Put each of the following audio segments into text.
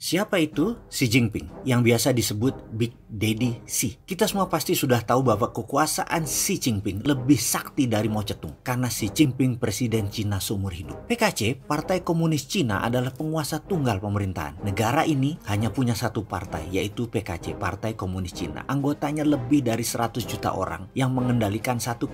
Siapa itu Xi Jinping yang biasa disebut Big Daddy Xi? Kita semua pasti sudah tahu bahwa kekuasaan Xi Jinping lebih sakti dari Mao Zedong karena Xi Jinping presiden Cina seumur hidup. PKC, Partai Komunis Cina, adalah penguasa tunggal pemerintahan. Negara ini hanya punya satu partai, yaitu PKC, Partai Komunis Cina. Anggotanya lebih dari 100 juta orang yang mengendalikan 1,4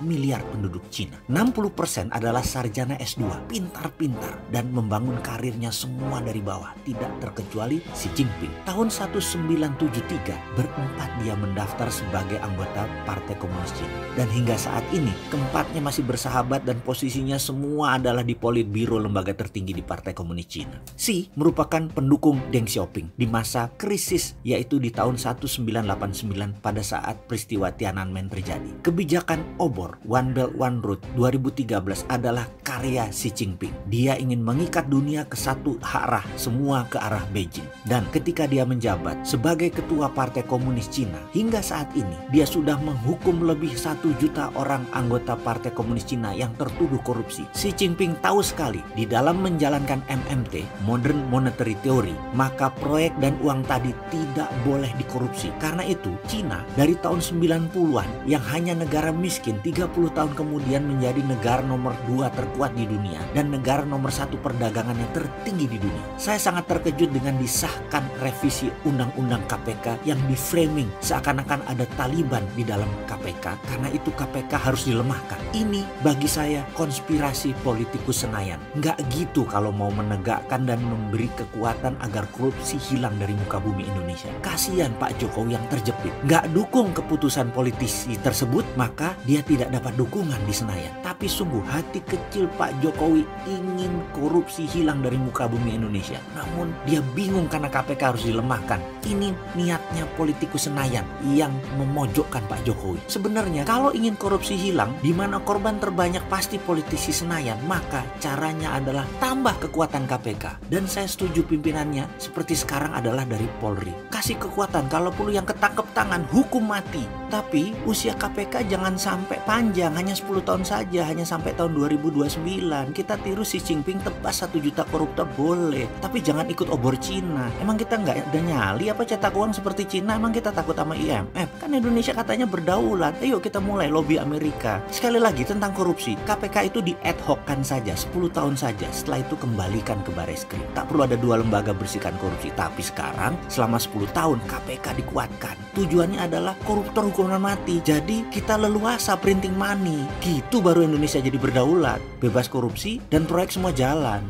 miliar penduduk Cina. 60% adalah sarjana S2, pintar-pintar dan membangun karirnya semua dari bawah, tidak terkecuali Xi Jinping. Tahun 1973 berempat dia mendaftar sebagai anggota Partai Komunis Cina. Dan hingga saat ini keempatnya masih bersahabat dan posisinya semua adalah di Politbiro, lembaga tertinggi di Partai Komunis Cina. Xi merupakan pendukung Deng Xiaoping di masa krisis, yaitu di tahun 1989 pada saat peristiwa Tiananmen terjadi. Kebijakan obor One Belt One Road 2013 adalah karya Xi Jinping. Dia ingin mengikat dunia ke satu arah, semua ke arah Beijing. Dan ketika dia menjabat sebagai ketua Partai Komunis Cina, hingga saat ini dia sudah menghukum lebih 1 juta orang anggota Partai Komunis Cina yang tertuduh korupsi. Xi Jinping tahu sekali di dalam menjalankan MMT, Modern Monetary Theory, maka proyek dan uang tadi tidak boleh dikorupsi. Karena itu Cina dari tahun 90-an yang hanya negara miskin 30 tahun kemudian menjadi negara nomor 2 terkuat di dunia dan negara nomor 1 perdagangan yang tertinggi di dunia. Saya sangat terkejut dengan disahkan revisi Undang-Undang KPK yang diframing seakan-akan ada Taliban di dalam KPK, karena itu KPK harus dilemahkan. Ini bagi saya konspirasi politikus Senayan. Nggak gitu kalau mau menegakkan dan memberi kekuatan agar korupsi hilang dari muka bumi Indonesia. Kasihan Pak Jokowi yang terjepit. Nggak dukung keputusan politisi tersebut, maka dia tidak dapat dukungan di Senayan. Tapi sungguh hati kecil Pak Jokowi ingin korupsi hilang dari muka bumi Indonesia. Namun dia bingung karena KPK harus dilemahkan. Ini niatnya politikus Senayan yang memojokkan Pak Jokowi. Sebenarnya kalau ingin korupsi hilang, di mana korban terbanyak pasti politisi Senayan, maka caranya adalah tambah kekuatan KPK. Dan saya setuju pimpinannya seperti sekarang adalah dari Polri. Kasih kekuatan, kalau perlu yang ketangkep tangan, hukum mati. Tapi usia KPK jangan sampai panjang, hanya 10 tahun saja, hanya sampai tahun 2029. Kita tiru Xi Jinping, tebas 1 juta koruptor boleh, tapi jangan ikut obor Cina. Emang kita nggak ada nyali apa cetak uang seperti Cina? Emang kita takut sama IMF? Kan Indonesia katanya berdaulat. Ayo kita mulai lobby Amerika. Sekali lagi tentang korupsi, KPK itu di ad hoc-kan saja 10 tahun saja. Setelah itu kembalikan ke Bareskrim. Tak perlu ada 2 lembaga bersihkan korupsi. Tapi sekarang selama 10 tahun KPK dikuatkan. Tujuannya adalah koruptor hukuman mati. Jadi kita leluasa printing money. Gitu baru Indonesia jadi berdaulat, bebas korupsi dan proyek semua jalan.